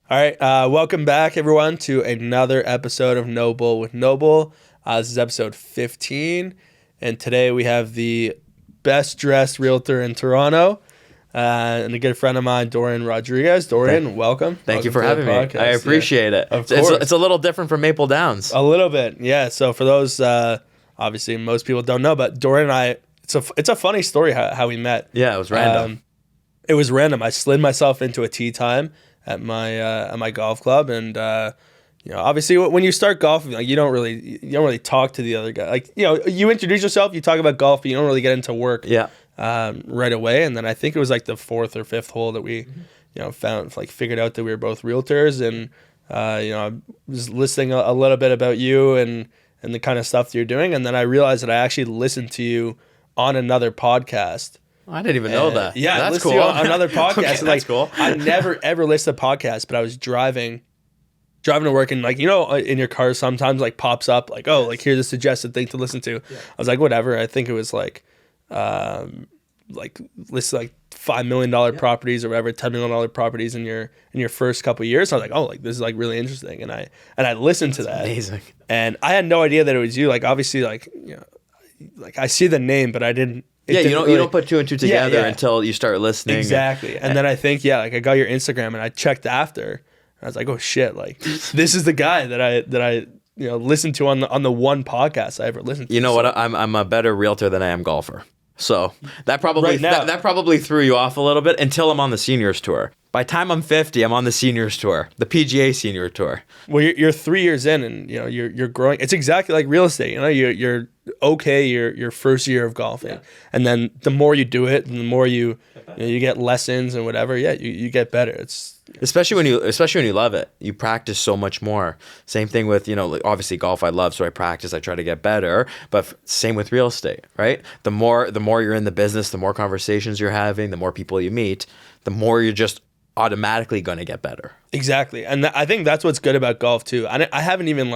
All right, welcome back, everyone, to another episode of Noble with Noble. This is episode 15, and today we have the best-dressed realtor in Toronto, and a good friend of mine, Dorian Rodrigues. Dorian, welcome. Thank you for Welcome having to the me. I podcast. appreciate it. Of course. It's a little different from Maple Downs. A little bit, yeah. So for those, obviously most people don't know, but Dorian and I, it's a funny story how we met. Yeah, it was random. It was random. I slid myself into a tee time at my golf club, and obviously when you start golfing, like you don't really talk to the other guy. Like you introduce yourself, you talk about golf, but you don't really get into work. Yeah. Right away. And then I think it was like the fourth or fifth hole that we figured out that we were both realtors, and I was listening a little bit about you and the kind of stuff that you're doing, and then I realized that I actually listened to you on another podcast. I didn't even know that. Yeah, that's listen cool. to another podcast. Okay, and, that's cool. I never ever listened to podcasts, but I was driving to work, and in your car sometimes like pops up like, oh, like here's a suggested thing to listen to. Yeah. I was like, whatever. I think it was like list like $5 million properties or whatever, $10 million properties in your first couple of years. So I was like, oh, like this is like really interesting, and I listened to that. Amazing. And I had no idea that it was you. Like obviously, like like I see the name, but I didn't. You don't put two and two together until you start listening. Exactly. And then I think, like I got your Instagram and I checked after. I was like, oh shit, like this is the guy that I listened to on the one podcast I ever listened to. You know what? I'm a better realtor than I am golfer. So that probably that probably threw you off a little bit until I'm on the seniors tour. By the time I'm 50, I'm on the seniors tour, the PGA senior tour. Well, you're 3 years in, and you're growing. It's exactly like real estate. You're okay your first year of golfing, and then the more you do it, and the more you get lessons and whatever. Yeah, you get better. It's especially when you love it, you practice so much more. Same thing with like obviously golf I love, so I practice, I try to get better. But same with real estate, right? The more you're in the business, the more conversations you're having, the more people you meet, the more you're just automatically going to get better. Exactly. And I think that's what's good about golf too. I haven't even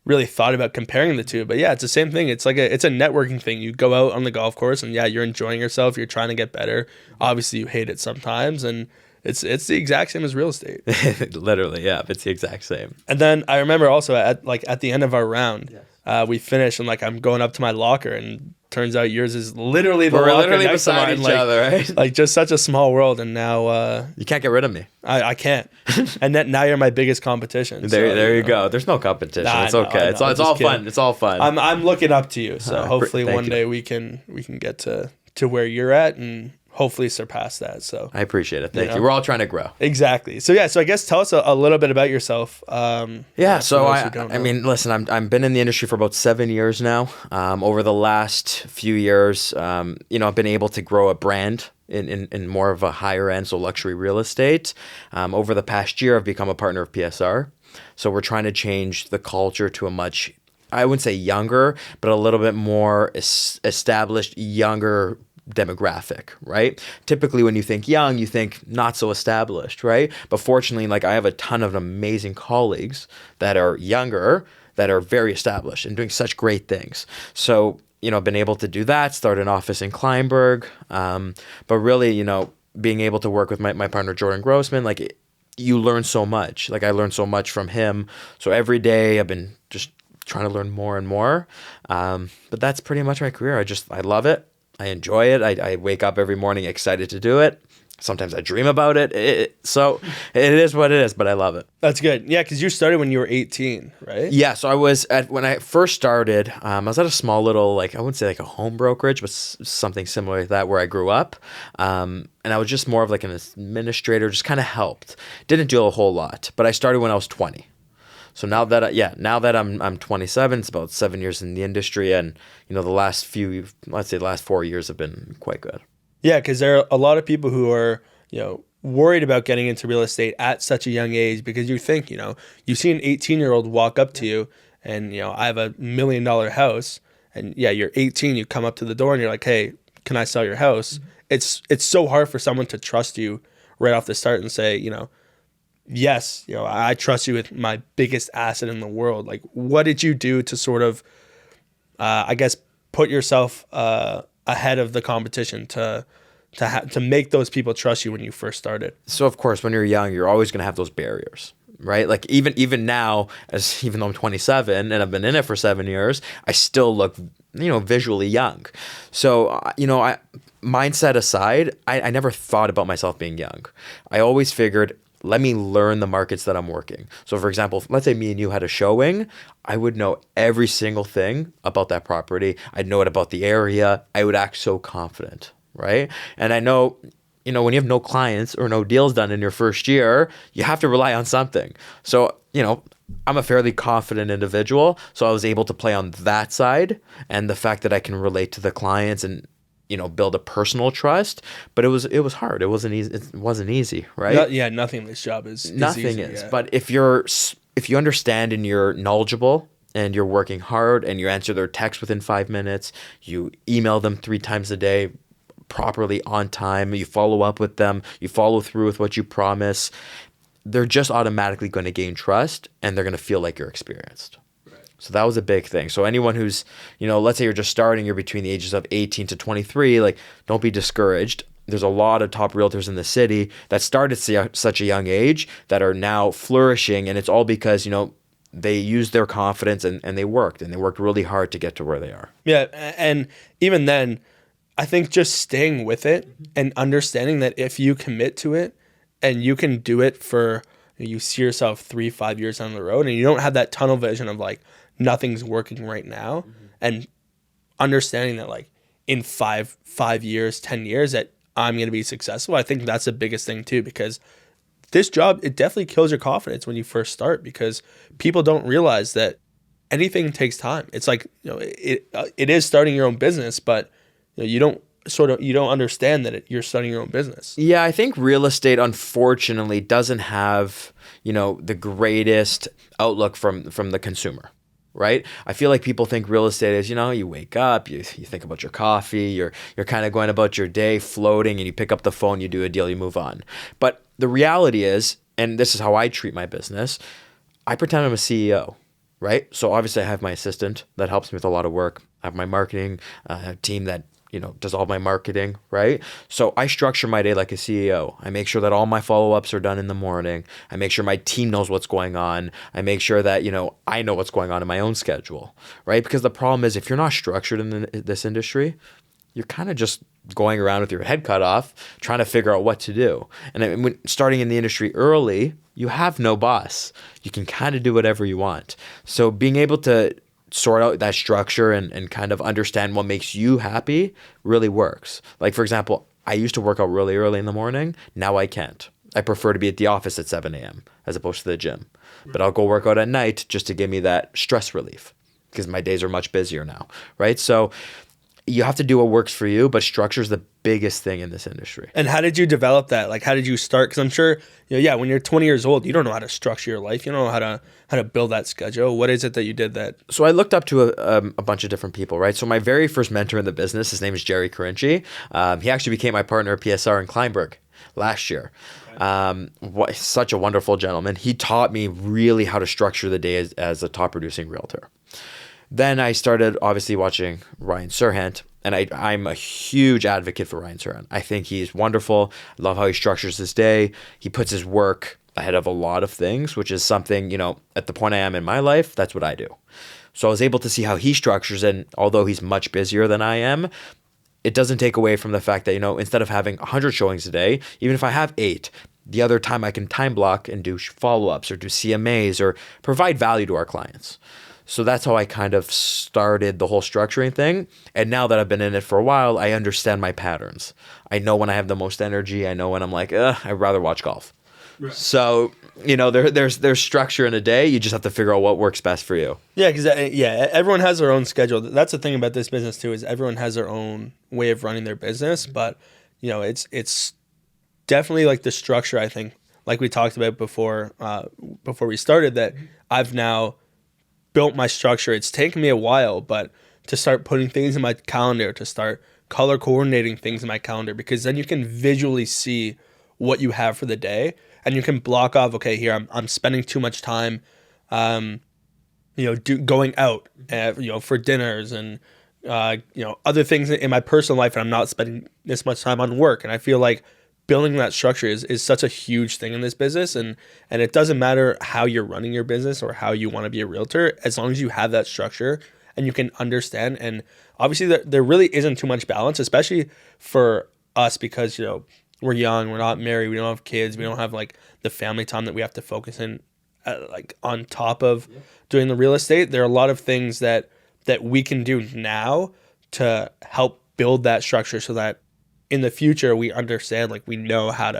really thought about comparing the two, but yeah, it's the same thing. It's it's a networking thing. You go out on the golf course and you're enjoying yourself. You're trying to get better. Obviously you hate it sometimes, and it's the exact same as real estate. Literally, yeah, it's the exact same. And then I remember also at the end of our round, we finished, and I'm going up to my locker, and turns out yours is literally the locker literally next to beside mine, each other, right? Like just such a small world, and now you can't get rid of me. I can't. And now you're my biggest competition. There you go. There's no competition. It's okay. It's all fun. It's all fun. I'm looking up to you, so hopefully one day we can get to where you're at and hopefully surpass that. So I appreciate it. Thank you. We're all trying to grow. Exactly. So I guess tell us a little bit about yourself. So I mean, listen, I'm been in the industry for about 7 years now. Over the last few years, I've been able to grow a brand in more of a higher end, so luxury real estate. Over the past year, I've become a partner of PSR. So we're trying to change the culture to a much, I wouldn't say younger, but a little bit more established, younger demographic, right? Typically when you think young, you think not so established, right? But fortunately, I have a ton of amazing colleagues that are younger, that are very established and doing such great things. So, I've been able to do that, start an office in Kleinburg. But really, being able to work with my partner, Jordan Grossman, you learn so much. I learned so much from him. So every day I've been just trying to learn more and more. But that's pretty much my career. I love it. I enjoy it. I wake up every morning excited to do it. Sometimes I dream about it. So it is what it is, but I love it. That's good. Yeah, because you started when you were 18, right? Yeah, so when I first started, I was at a small little, I wouldn't say a home brokerage, but something similar to that where I grew up. And I was just more of an administrator, just kind of helped. Didn't do a whole lot, but I started when I was 20. So now that I'm 27, it's about 7 years in the industry, and the last 4 years have been quite good. Yeah, because there are a lot of people who are worried about getting into real estate at such a young age, because you think you see an 18-year-old walk up to you and I have $1 million house, and you're 18, you come up to the door and you're like, hey, can I sell your house? Mm-hmm. It's so hard for someone to trust you right off the start and say yes, I trust you with my biggest asset in the world. What did you do to sort of, I guess, put yourself ahead of the competition to to make those people trust you when you first started? So of course, when you're young, you're always going to have those barriers, right? Like even now, even though I'm 27 and I've been in it for 7 years, I still look, visually young. So, mindset aside, I never thought about myself being young. I always figured, let me learn the markets that I'm working. So for example, let's say me and you had a showing, I would know every single thing about that property. I'd know it about the area. I would act so confident, right? And I know, when you have no clients or no deals done in your first year, you have to rely on something. So, I'm a fairly confident individual. So I was able to play on that side, and the fact that I can relate to the clients and build a personal trust, but it was hard. It wasn't easy. It wasn't easy, right? Nothing in this job is nothing easy, is. yeah. But if you understand and you're knowledgeable and you're working hard and you answer their text within 5 minutes, you email them 3 times a day properly on time, you follow up with them, you follow through with what you promise, they're just automatically going to gain trust and they're going to feel like you're experienced. So that was a big thing. So anyone who's, let's say you're just starting, you're between the ages of 18 to 23, like, don't be discouraged. There's a lot of top realtors in the city that started at such a young age that are now flourishing. And it's all because, they used their confidence and they worked really hard to get to where they are. Yeah. And even then, I think just staying with it and understanding that if you commit to it and you can do it for, you see yourself 3-5 years down the road and you don't have that tunnel vision of like, nothing's working right now, and understanding that like in 5 years, 10 years that I'm going to be successful. I think that's the biggest thing too, because this job, it definitely kills your confidence when you first start, because people don't realize that anything takes time. It's like, it is starting your own business, but you don't understand that you're starting your own business. Yeah, I think real estate, unfortunately, doesn't have, the greatest outlook from the consumer. Right? I feel like people think real estate is, you wake up, you think about your coffee, you're kind of going about your day floating, and you pick up the phone, you do a deal, you move on. But the reality is, and this is how I treat my business, I pretend I'm a CEO, right? So obviously I have my assistant that helps me with a lot of work. I have my marketing team that does all my marketing, right? So I structure my day like a CEO. I make sure that all my follow-ups are done in the morning. I make sure my team knows what's going on. I make sure that, I know what's going on in my own schedule, right? Because the problem is, if you're not structured in this industry, you're kind of just going around with your head cut off, trying to figure out what to do. And when starting in the industry early, you have no boss. You can kind of do whatever you want. So being able to sort out that structure and kind of understand what makes you happy really works. Like, for example, I used to work out really early in the morning. Now I can't. I prefer to be at the office at 7 a.m. as opposed to the gym. But I'll go work out at night just to give me that stress relief, because my days are much busier now, right? So you have to do what works for you, but structure is the biggest thing in this industry. And how did you develop that? Like, how did you start? Because I'm sure, when you're 20 years old, you don't know how to structure your life. You don't know how to build that schedule. What is it that you did that? So I looked up to a bunch of different people, right? So my very first mentor in the business, his name is Jerry Carinci. He actually became my partner at PSR in Kleinberg last year. Such a wonderful gentleman. He taught me really how to structure the day as a top producing realtor. Then I started obviously watching Ryan Serhant, and I'm a huge advocate for Ryan Serhant. I think he's wonderful. I love how he structures his day. He puts his work ahead of a lot of things, which is something, at the point I am in my life, that's what I do. So I was able to see how he structures, and although he's much busier than I am, it doesn't take away from the fact that, instead of having 100 showings a day, even if I have 8, the other time I can time block and do follow-ups or do CMAs or provide value to our clients. So that's how I kind of started the whole structuring thing. And now that I've been in it for a while, I understand my patterns. I know when I have the most energy. I know when I'm like, I'd rather watch golf. Right. So, there's structure in a day. You just have to figure out what works best for you. Yeah, because everyone has their own schedule. That's the thing about this business too, is everyone has their own way of running their business. But, it's definitely like the structure, I think, like we talked about before we started, that I've now built my structure. It's taken me a while, but to start putting things in my calendar, to start color coordinating things in my calendar, because then you can visually see what you have for the day, and you can block off, okay, here I'm spending too much time, going out, for dinners and other things in my personal life, and I'm not spending this much time on work. And I feel like building that structure is such a huge thing in this business. And it doesn't matter how you're running your business or how you want to be a realtor, as long as you have that structure and you can understand. And obviously there really isn't too much balance, especially for us, because, we're young, we're not married, we don't have kids, we don't have like the family time that we have to focus in like on top of doing the real estate. There are a lot of things that we can do now to help build that structure so that in the future we understand, like we know how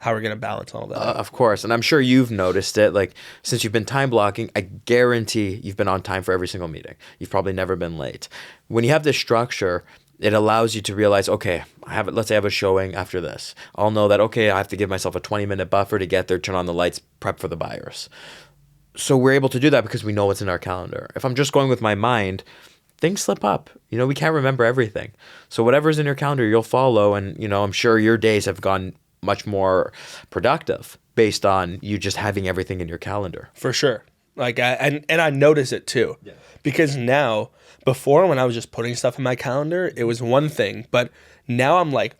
we're going to balance all that. Of course. And I'm sure you've noticed it. Like since you've been time blocking, I guarantee you've been on time for every single meeting. You've probably never been late. When you have this structure, it allows you to realize, okay, let's say I have a showing after this. I'll know that, okay, I have to give myself a 20-minute buffer to get there, turn on the lights, prep for the buyers. So we're able to do that because we know what's in our calendar. If I'm just going with my mind, things slip up. We can't remember everything. So whatever's in your calendar, you'll follow. And, I'm sure your days have gone much more productive based on you just having everything in your calendar. For sure. Like, and I notice it too. Yeah. Because now, before when I was just putting stuff in my calendar, it was one thing. But now I'm like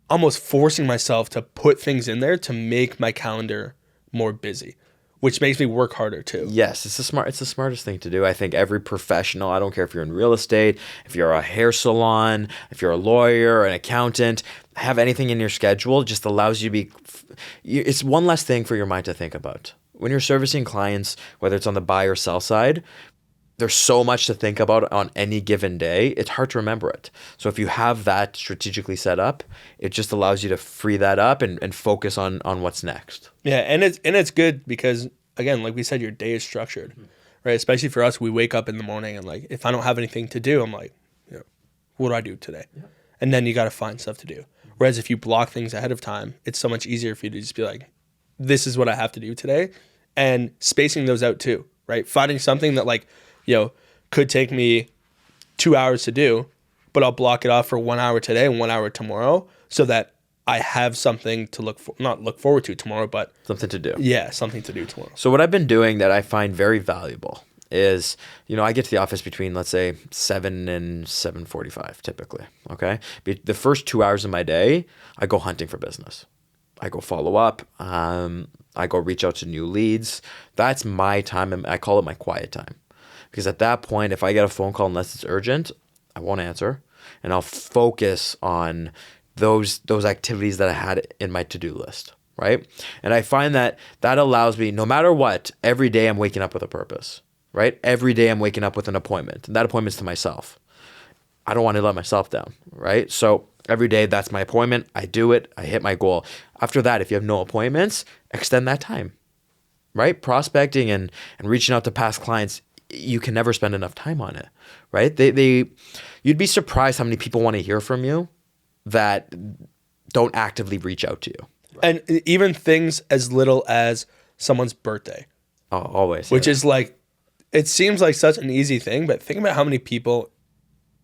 almost forcing myself to put things in there to make my calendar more busy, which makes me work harder too. Yes, it's the smartest thing to do. I think every professional, I don't care if you're in real estate, if you're a hair salon, if you're a lawyer, an accountant, have anything in your schedule just allows you to be, it's one less thing for your mind to think about. When you're servicing clients, whether it's on the buy or sell side, there's so much to think about on any given day. It's hard to remember it. So if you have that strategically set up, it just allows you to free that up and focus on what's next. Yeah, and it's good because, again, like we said, your day is structured, right? Especially for us, we wake up in the morning and like, if I don't have anything to do, I'm like, what do I do today? Yeah. And then you got to find stuff to do. Whereas if you block things ahead of time, it's so much easier for you to just be like, this is what I have to do today, and spacing those out too, right? Finding something that like, could take me 2 hours to do, but I'll block it off for 1 hour today and 1 hour tomorrow so that I have something to not look forward to tomorrow, but something to do. Yeah, something to do tomorrow. So what I've been doing that I find very valuable is, I get to the office between, let's say, 7 and 7:45 typically, okay? The first 2 hours of my day, I go hunting for business. I go follow up. I go reach out to new leads. That's my time, and I call it my quiet time. Because at that point, if I get a phone call, unless it's urgent, I won't answer. And I'll focus on those activities that I had in my to-do list, right? And I find that allows me, no matter what, every day I'm waking up with a purpose, right? Every day I'm waking up with an appointment. And that appointment's to myself. I don't want to let myself down, right? So every day, that's my appointment. I do it. I hit my goal. After that, if you have no appointments, extend that time, right? Prospecting and reaching out to past clients, you can never spend enough time on it, right? You'd be surprised how many people want to hear from you that don't actively reach out to you. And even things as little as someone's birthday. Oh, always. Which is like, it seems like such an easy thing, but think about how many people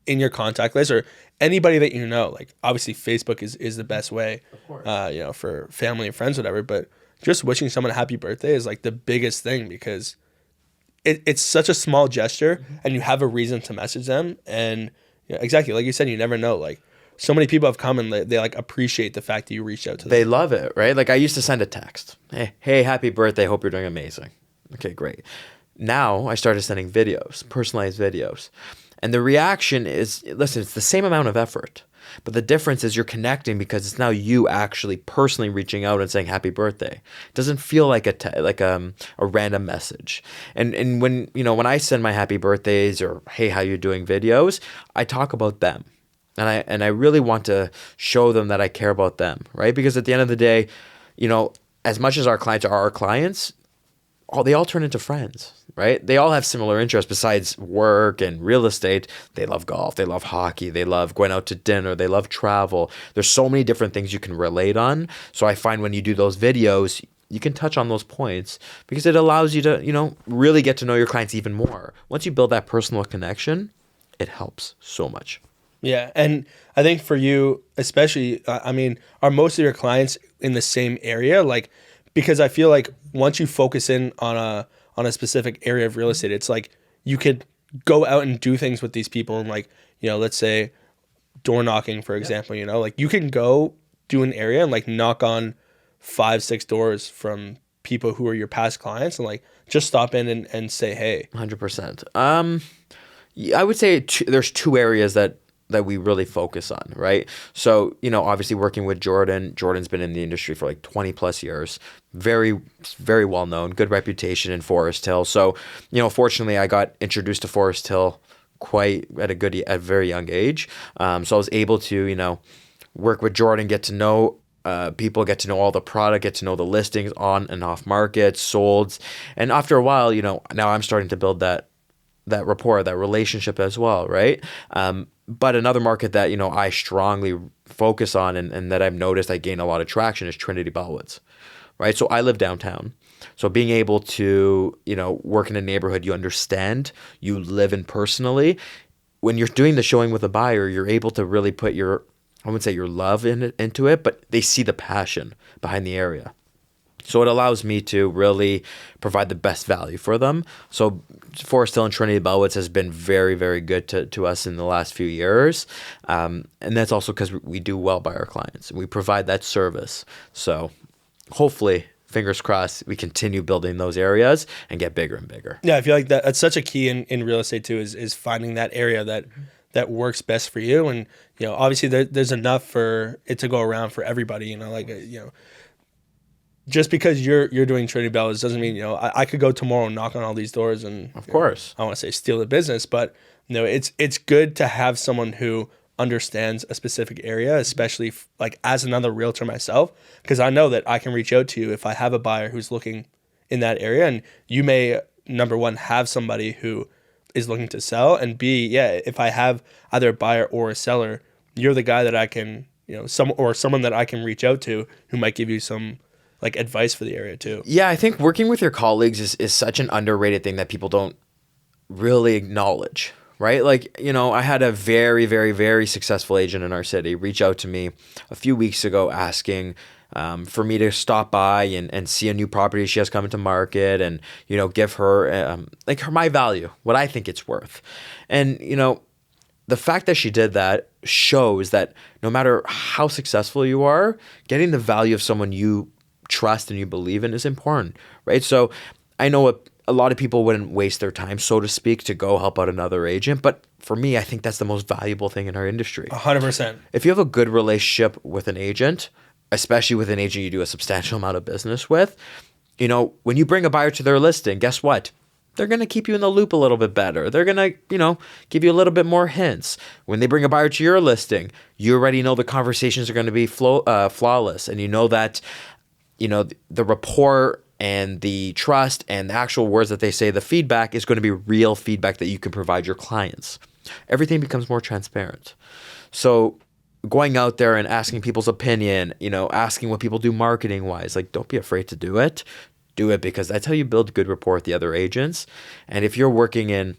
in your contact list or anybody that you know, like obviously Facebook is the best way, of course. For family and friends, whatever, but just wishing someone a happy birthday is like the biggest thing because it's such a small gesture and you have a reason to message them. And exactly, like you said, you never know, like so many people have come and they like appreciate the fact that you reached out to them. They love it, right? Like I used to send a text. Hey, happy birthday. Hope you're doing amazing. Okay, great. Now I started sending videos, personalized videos. And the reaction is, listen, it's the same amount of effort. But the difference is you're connecting because it's now you actually personally reaching out and saying happy birthday. It doesn't feel like a random message. And when I send my happy birthdays or hey, how you doing videos, I talk about them. And I really want to show them that I care about them, right? Because at the end of the day, as much as our clients are our clients, they all turn into friends, right? They all have similar interests besides work and real estate. They love golf. They love hockey. They love going out to dinner. They love travel. There's so many different things you can relate on. So I find when you do those videos, you can touch on those points because it allows you to, really get to know your clients even more. Once you build that personal connection, it helps so much. Yeah. And I think for you, especially, are most of your clients in the same area? Like, because I feel like once you focus in on a specific area of real estate, it's like you could go out and do things with these people, and like, let's say door knocking, for example, like you can go do an area and like knock on 5-6 doors from people who are your past clients, and like just stop in and say hey. 100%. I would say there's two areas that we really focus on, right? So, obviously working with Jordan. Jordan's been in the industry for like 20 plus years. Very, very well known, good reputation in Forest Hill. So, fortunately I got introduced to Forest Hill quite at a very young age. So I was able to, work with Jordan, get to know people, get to know all the product, get to know the listings on and off market, solds. And after a while, now I'm starting to build that rapport, that relationship as well, right? But another market that, I strongly focus on and that I've noticed I gain a lot of traction is Trinity Bellwoods, right? So I live downtown. So being able to, work in a neighborhood you understand, you live in personally, when you're doing the showing with a buyer, you're able to really put I wouldn't say your love into it, but they see the passion behind the area. So it allows me to really provide the best value for them. So Forest Hill and Trinity Bellwoods has been very, very good to us in the last few years. And that's also because we do well by our clients. We provide that service. So hopefully, fingers crossed, we continue building those areas and get bigger and bigger. Yeah, I feel like that's such a key in real estate too, is finding that area that works best for you. And, obviously there's enough for it to go around for everybody, just because you're doing Trinity Bellwoods doesn't mean, I could go tomorrow and knock on all these doors and, of course, I don't want to say steal the business, but it's good to have someone who understands a specific area, especially like as another realtor myself, because I know that I can reach out to you if I have a buyer who's looking in that area, and you may, number one, have somebody who is looking to sell, and B, if I have either a buyer or a seller, you're the guy that I can, someone that I can reach out to who might give you some like advice for the area too. Yeah, I think working with your colleagues is such an underrated thing that people don't really acknowledge, right? Like, I had a very, very, very successful agent in our city reach out to me a few weeks ago asking for me to stop by and see a new property she has coming to market and, give her my value, what I think it's worth. And, the fact that she did that shows that no matter how successful you are, getting the value of someone you trust and you believe in is important, right? So I know a lot of people wouldn't waste their time, so to speak, to go help out another agent. But for me, I think that's the most valuable thing in our industry. 100%. If you have a good relationship with an agent, especially with an agent you do a substantial amount of business with, when you bring a buyer to their listing, guess what? They're going to keep you in the loop a little bit better. They're going to, give you a little bit more hints. When they bring a buyer to your listing, you already know the conversations are going to be flawless. And you know that, the rapport and the trust and the actual words that they say, the feedback is going to be real feedback that you can provide your clients. Everything becomes more transparent. So going out there and asking people's opinion, asking what people do marketing wise, like don't be afraid to do it. Do it because that's how you build good rapport with the other agents. And if you're working in,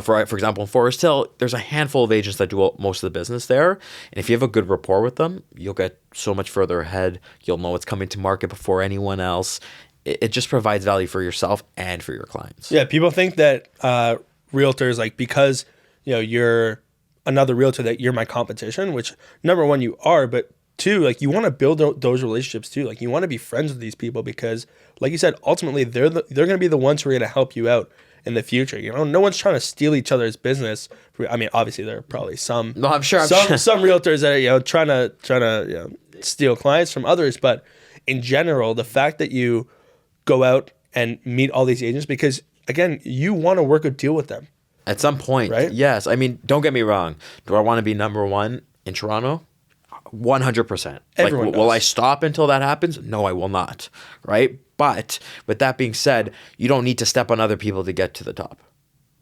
for example, in Forest Hill, there's a handful of agents that do most of the business there. And if you have a good rapport with them, you'll get so much further ahead. You'll know what's coming to market before anyone else. It just provides value for yourself and for your clients. Yeah, people think that realtors, like because, you're another realtor, that you're my competition, which number one, you are, but two, like you want to build those relationships too. Like you want to be friends with these people because, like you said, ultimately they're going to be the ones who are going to help you out in the future. No one's trying to steal each other's business. I mean, obviously there are probably some. No, I'm sure. Some realtors that are trying to steal clients from others, but in general, the fact that you go out and meet all these agents, because again, you want to work a deal with them at some point, right? Yes. I mean, don't get me wrong. Do I want to be number one in Toronto? 100%. Everyone will I stop until that happens? No, I will not. Right? But with that being said, you don't need to step on other people to get to the top.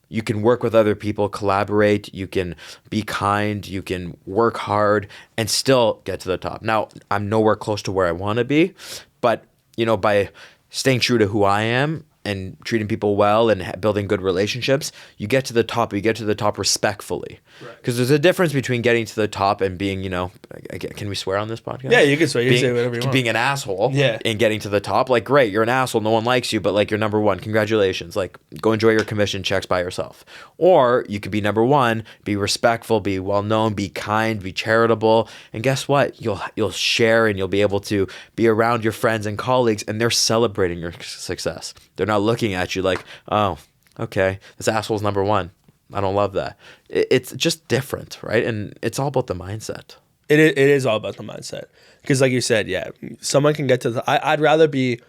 You can work with other people, collaborate, you can be kind, you can work hard and still get to the top. Now, I'm nowhere close to where I want to be, but by staying true to who I am and treating people well and building good relationships, you get to the top. You get to the top respectfully, because there's a difference between getting to the top and being, can we swear on this podcast? Yeah, you can swear. You can say whatever you want. Being an asshole, yeah, and getting to the top. Like, great, you're an asshole. No one likes you, but like, you're number one. Congratulations. Like, go enjoy your commission checks by yourself. Or you could be number one, be respectful, be well known, be kind, be charitable, and guess what? You'll share, and you'll be able to be around your friends and colleagues, and they're celebrating your success. They're not looking at you like, oh, okay, this asshole's number one. I don't love that. It's just different, right? And it's all about the mindset. It is all about the mindset. Because like you said, yeah, someone can get to I'd rather be,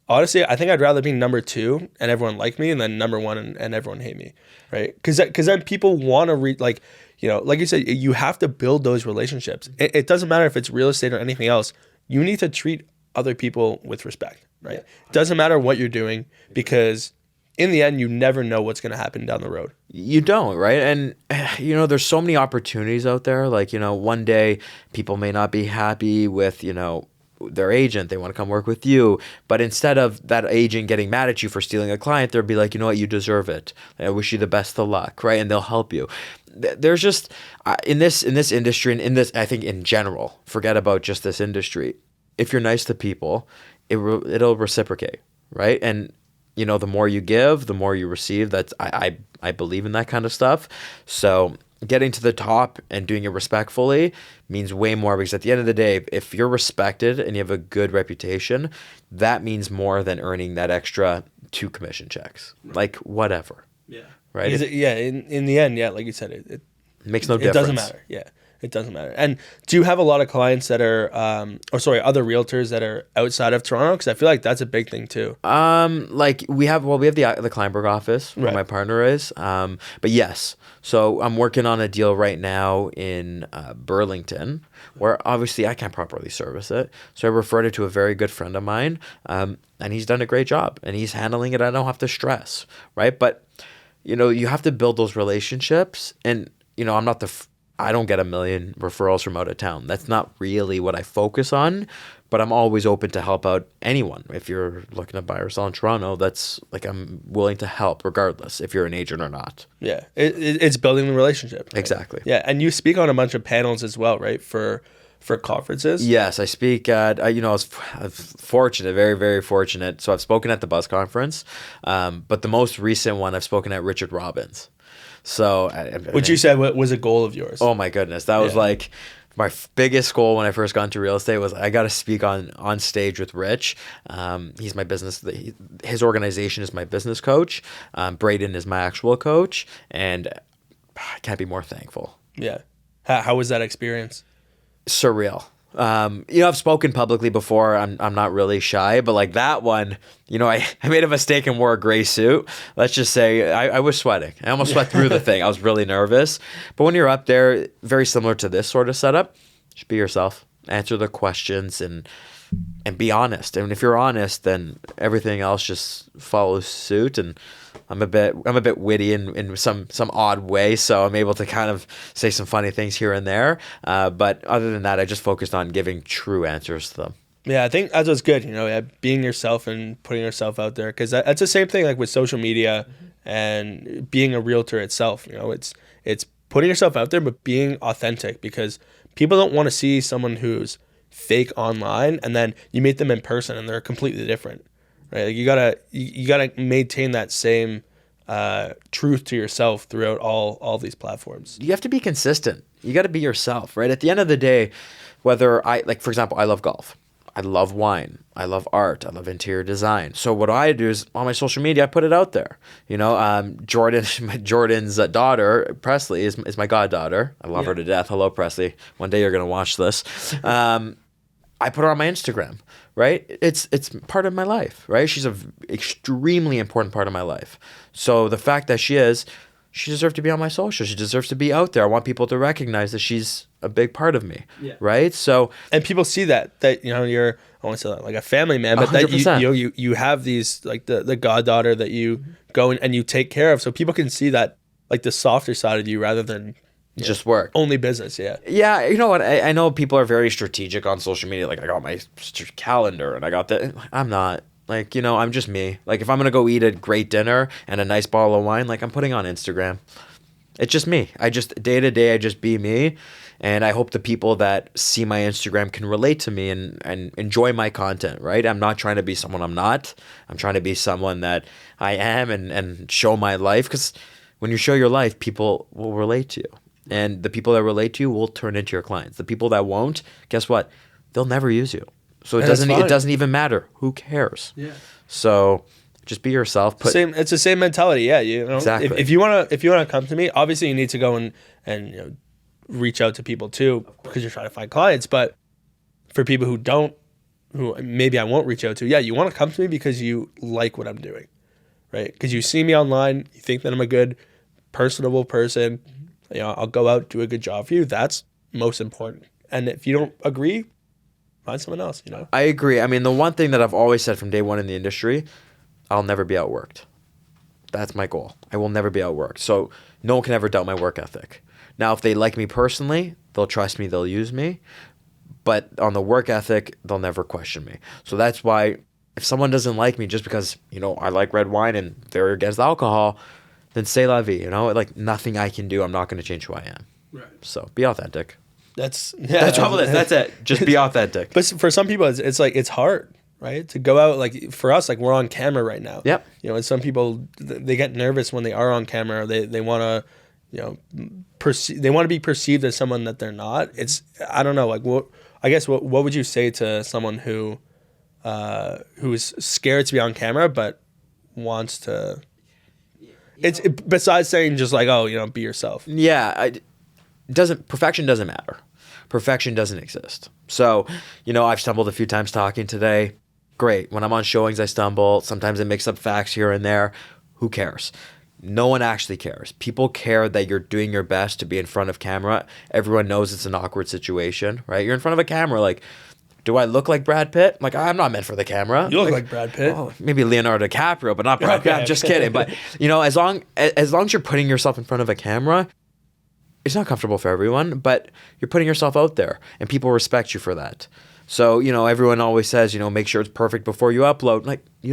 honestly, I think I'd rather be number 2 and everyone like me, and then number 1 and everyone hate me, right? Because then people want to like you said, you have to build those relationships. It doesn't matter if it's real estate or anything else. You need to treat other people with respect, right? It doesn't matter what you're doing, because in the end, you never know what's going to happen down the road. You don't, right? And, there's so many opportunities out there. Like, one day people may not be happy with, their agent. They want to come work with you. But instead of that agent getting mad at you for stealing a client, they'll be like, you know what? You deserve it. I wish you the best of luck, right? And they'll help you. There's just, in this industry, and in this, I think in general, forget about just this industry. If you're nice to people, it'll reciprocate, right? And the more you give, the more you receive. That's I believe in that kind of stuff. So getting to the top and doing it respectfully means way more, because at the end of the day, if you're respected and you have a good reputation, that means more than earning that extra 2 commission checks. Like, whatever. Yeah. Right? In the end, yeah, like you said, it makes no difference. It doesn't matter. Yeah. It doesn't matter. And do you have a lot of clients that are, other realtors that are outside of Toronto? Because I feel like that's a big thing too. We have the Kleinberg office where my partner is. But yes, so I'm working on a deal right now in Burlington, where obviously I can't properly service it. So I referred it to a very good friend of mine, and he's done a great job, and he's handling it. I don't have to stress, right? But you have to build those relationships, and I'm not I don't get 1 million referrals from out of town. That's not really what I focus on, but I'm always open to help out anyone. If you're looking to buy or sell in Toronto, that's like, I'm willing to help regardless if you're an agent or not. Yeah, it's building the relationship. Right? Exactly. Yeah, and you speak on a bunch of panels as well, right? For conferences? Yes, I speak at, I was fortunate, very, very fortunate. So I've spoken at the Buzz Conference, but the most recent one I've spoken at Richard Robbins. So, which you said was a goal of yours. Oh my goodness, that was like my biggest goal when I first got into real estate. Was I got to speak on stage with Rich. He's my business. His organization is my business coach. Braden is my actual coach, and I can't be more thankful. Yeah, how was that experience? Surreal. I've spoken publicly before. I'm not really shy, but like that one, I made a mistake and wore a gray suit. Let's just say I was sweating. I almost sweat through the thing. I was really nervous. But when you're up there, very similar to this sort of setup, just be yourself, answer the questions, and be honest. And if you're honest, then everything else just follows suit. And I'm a bit witty in some odd way, so I'm able to kind of say some funny things here and there. But other than that, I just focused on giving true answers to them. Yeah, I think that's what's good. Being yourself and putting yourself out there, because that's the same thing like with social media and being a realtor itself. It's putting yourself out there, but being authentic, because people don't want to see someone who's fake online and then you meet them in person and they're completely different. Right, like you gotta maintain that same truth to yourself throughout all these platforms. You have to be consistent. You got to be yourself, right? At the end of the day, whether for example, I love golf, I love wine, I love art, I love interior design. So what I do is on my social media, I put it out there. Jordan's daughter, Presley, is my goddaughter. I love her to death. Hello, Presley. One day you're gonna watch this. I put her on my Instagram, right? It's part of my life, right? She's an extremely important part of my life. So the fact that she deserves to be on my social. She deserves to be out there. I want people to recognize that she's a big part of me, right? So, and people see that you're, I want to say like a family man, but 100%. That you have these like the goddaughter that you go and you take care of, so people can see that like the softer side of you rather than just work. Only business, yeah. Yeah, you know what? I know people are very strategic on social media. Like, I got my calendar and I got that. I'm not. Like, I'm just me. Like, if I'm going to go eat a great dinner and a nice bottle of wine, like, I'm putting on Instagram. It's just me. I just, day to day, I just be me. And I hope the people that see my Instagram can relate to me and enjoy my content, right? I'm not trying to be someone I'm not. I'm trying to be someone that I am and show my life. Because when you show your life, people will relate to you. And the people that relate to you will turn into your clients. The people that won't, guess what? They'll never use you. So it doesn't even matter. Who cares? Yeah. So just be yourself. It's the same mentality. Yeah. Exactly. If you wanna come to me, obviously you need to go and reach out to people too, because you're trying to find clients. But for people who maybe I won't reach out to, yeah, you want to come to me because you like what I'm doing, right? Because you see me online, you think that I'm a good, personable person. I'll go out, do a good job for you. That's most important. And if you don't agree, find someone else, I agree. I mean, the one thing that I've always said from day one in the industry, I'll never be outworked. That's my goal. I will never be outworked. So no one can ever doubt my work ethic. Now, if they like me personally, they'll trust me, they'll use me. But on the work ethic, they'll never question me. So that's why if someone doesn't like me just because, I like red wine and they're against alcohol, then c'est la vie, like nothing I can do. I'm not going to change who I am. Right. So be authentic. That's all it is. That's it. Just be authentic. But for some people, it's hard, right? To go out, like for us, like we're on camera right now. Yep. And some people, they get nervous when they are on camera. They want to, they want to be perceived as someone that they're not. I don't know. Like what would you say to someone who is scared to be on camera but wants to? It's besides saying just like, be yourself. Yeah, perfection doesn't matter. Perfection doesn't exist. So, I've stumbled a few times talking today. Great. When I'm on showings, I stumble. Sometimes I mix up facts here and there. Who cares? No one actually cares. People care that you're doing your best to be in front of camera. Everyone knows it's an awkward situation, right? You're in front of a camera, like, do I look like Brad Pitt? Like, I'm not meant for the camera. You look like Brad Pitt. Oh, maybe Leonardo DiCaprio, but not Brad Pitt. I'm just kidding. But, as long as you're putting yourself in front of a camera, it's not comfortable for everyone, but you're putting yourself out there and people respect you for that. So, everyone always says, make sure it's perfect before you upload. Like, it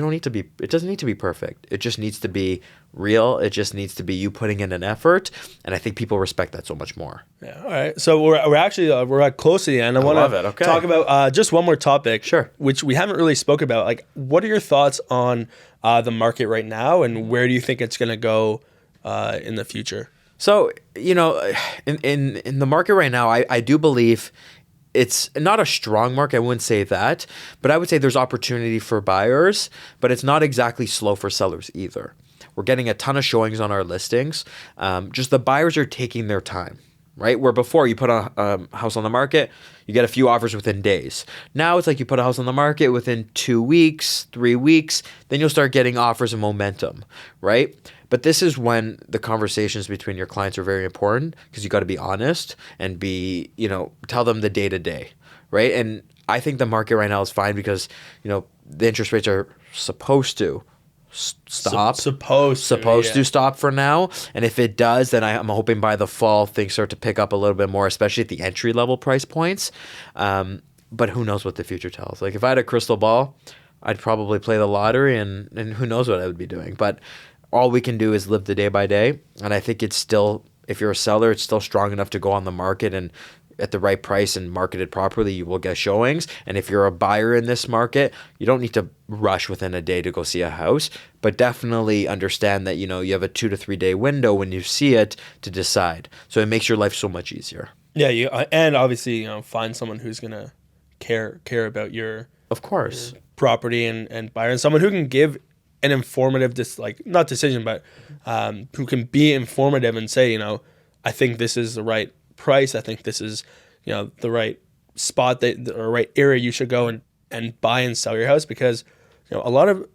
doesn't need to be perfect. It just needs to be real. It just needs to be you putting in an effort. And I think people respect that so much more. Yeah. All right. So we're actually, we're close to the end. I want to talk about just one more topic. Sure. Which we haven't really spoke about. Like, what are your thoughts on the market right now and where do you think it's going to go in the future? So, in the market right now, I do believe it's not a strong market. I wouldn't say that, but I would say there's opportunity for buyers, but it's not exactly slow for sellers either. We're getting a ton of showings on our listings. Just the buyers are taking their time, right? Where before you put a house on the market, you get a few offers within days. Now it's like you put a house on the market within 2 weeks, 3 weeks, then you'll start getting offers and momentum, right? But this is when the conversations between your clients are very important because you got to be honest and tell them the day to day, right? And I think the market right now is fine because, the interest rates are supposed to stop. Supposed to stop for now. And if it does, then I'm hoping by the fall things start to pick up a little bit more, especially at the entry level price points. But who knows what the future tells? Like if I had a crystal ball, I'd probably play the lottery and who knows what I would be doing. But all we can do is live the day by day. And I think it's still, if you're a seller, it's still strong enough to go on the market and at the right price and market it properly, you will get showings. And if you're a buyer in this market, you don't need to rush within a day to go see a house, but definitely understand that, you have a 2 to 3 day window when you see it to decide. So it makes your life so much easier. Yeah. And obviously, find someone who's going to care about your, of course, your property and buyer, and someone who can give an informative, not decision, but who can be informative and say, I think this is the right price. I think this is, the right spot or right area you should go and buy and sell your house, because, a lot of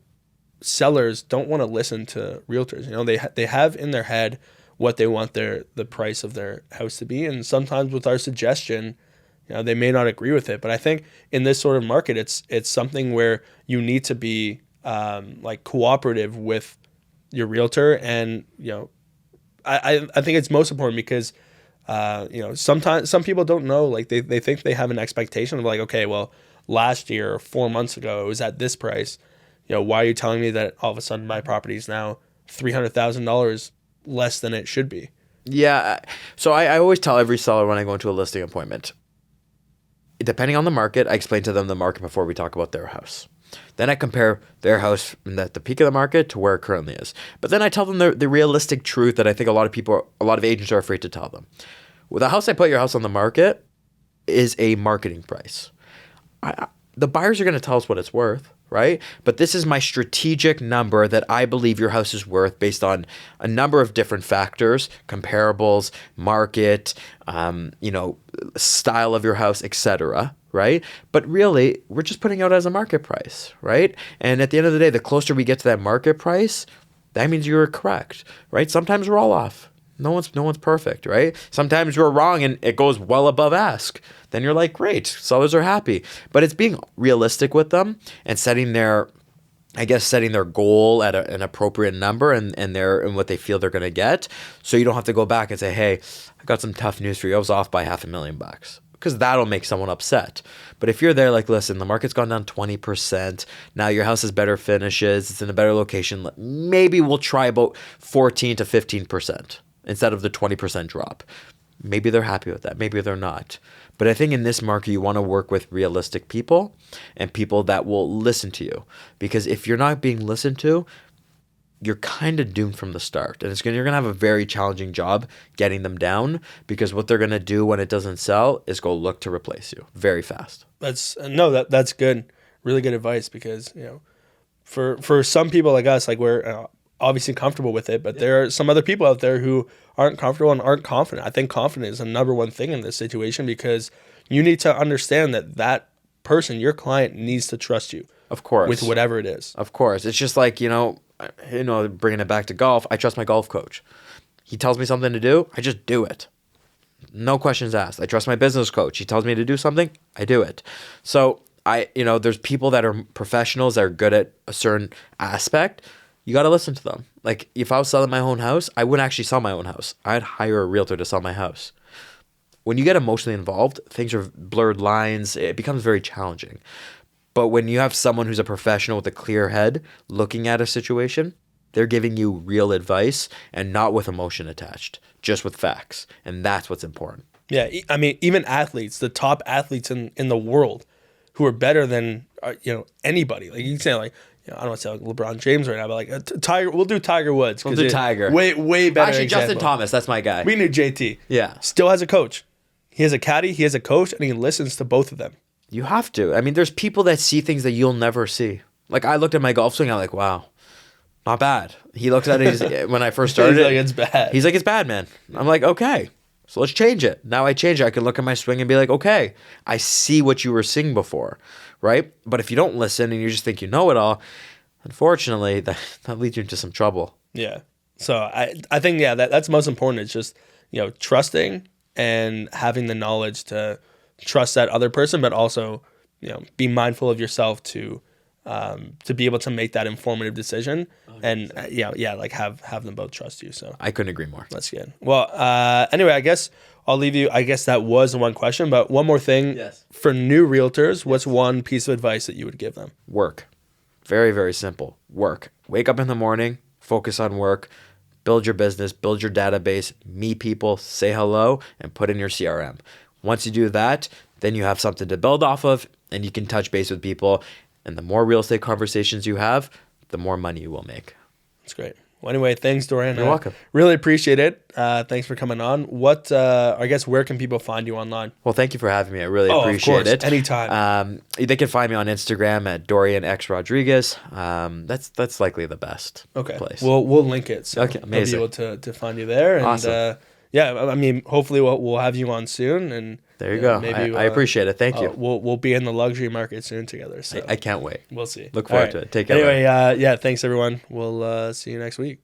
sellers don't want to listen to realtors. They have in their head what they want the price of their house to be. And sometimes with our suggestion, they may not agree with it. But I think in this sort of market, it's something where you need to be cooperative with your realtor. And, I think it's most important because, sometimes some people don't know, like they think they have an expectation of like, okay, well, last year or 4 months ago, it was at this price. why are you telling me that all of a sudden my property is now $300,000 less than it should be? Yeah. So I always tell every seller when I go into a listing appointment, depending on the market, I explain to them the market before we talk about their house. Then I compare their house at the peak of the market to where it currently is. But then I tell them the realistic truth that I think a lot of agents are afraid to tell them. With the house I put your house on the market is a marketing price. The buyers are going to tell us what it's worth, right? But this is my strategic number that I believe your house is worth based on a number of different factors, comparables, market, style of your house, etc., right? But really, we're just putting out as a market price, right? And at the end of the day, the closer we get to that market price, that means you're correct, right? Sometimes we're all off. No one's perfect, right? Sometimes we're wrong and it goes well above ask. Then you're like, great, sellers are happy. But it's being realistic with them and setting their goal at an appropriate number and what they feel they're going to get. So you don't have to go back and say, hey, I got some tough news for you. I was off by $500,000. Because that'll make someone upset. But if you're there like, listen, the market's gone down 20%. Now your house has better finishes. It's in a better location. Maybe we'll try about 14 to 15% instead of the 20% drop. Maybe they're happy with that. Maybe they're not. But I think in this market, you want to work with realistic people and people that will listen to you. Because if you're not being listened to, you're kind of doomed from the start. And you're going to have a very challenging job getting them down, because what they're going to do when it doesn't sell is go look to replace you very fast. That's good. Really good advice, because, for some people like us, like we're obviously comfortable with it, but there are some other people out there who aren't comfortable and aren't confident. I think confidence is the number one thing in this situation, because you need to understand that person, your client, needs to trust you. Of course. With whatever it is. Of course. It's just like, bringing it back to golf, I trust my golf coach. He tells me something to do, I just do it. No questions asked. I trust my business coach. He tells me to do something, I do it. So there's people that are professionals that are good at a certain aspect. You got to listen to them. Like, if I was selling my own house, I wouldn't actually sell my own house. I'd hire a realtor to sell my house. When you get emotionally involved, things are blurred lines. It becomes very challenging. But when you have someone who's a professional with a clear head looking at a situation, they're giving you real advice and not with emotion attached, just with facts. And that's what's important. Yeah. I mean, even athletes, the top athletes in the world who are better than, anybody. Like, you can say, like, I don't want to say like LeBron James right now, but like Tiger, we'll do Tiger Woods. We'll do Tiger. Way better. Actually, example. Justin Thomas, that's my guy. We knew JT. Yeah. Still has a coach. He has a caddy, he has a coach, and he listens to both of them. You have to. I mean, there's people that see things that you'll never see. Like, I looked at my golf swing, I'm like, wow, not bad. He looked at it when I first started. He's like, it's bad. He's like, it's bad, man. I'm like, okay, so let's change it. Now I change it. I can look at my swing and be like, okay, I see what you were seeing before, right? But if you don't listen and you just think you know it all, unfortunately, that leads you into some trouble. Yeah. So I think, that's most important. It's just, trusting and having the knowledge to trust that other person, but also, be mindful of yourself to be able to make that informative decision. 100%. And like have them both trust you. So I couldn't agree more. That's good. Well, anyway, I guess I'll leave you. I guess that was the one question, but one more thing. Yes. For new realtors, what's one piece of advice that you would give them? Work. Very, very simple. Work. Wake up in the morning, focus on work, build your business, build your database, meet people, say hello, and put in your CRM. Once you do that, then you have something to build off of, and you can touch base with people. And the more real estate conversations you have, the more money you will make. That's great. Well, anyway, thanks, Dorian. You're welcome. Really appreciate it. Thanks for coming on. Where can people find you online? Well, thank you for having me. I really appreciate it. Anytime. They can find me on Instagram at Dorian X Rodrigues. That's likely the best place. We'll link it. So okay, amazing. I'll be able to find you there. And, awesome. I mean, hopefully we'll have you on soon. And there you go. Maybe I appreciate it. Thank you. We'll be in the luxury market soon together. So I can't wait. We'll see. Look forward to it. Take care. Anyway, thanks everyone. We'll see you next week.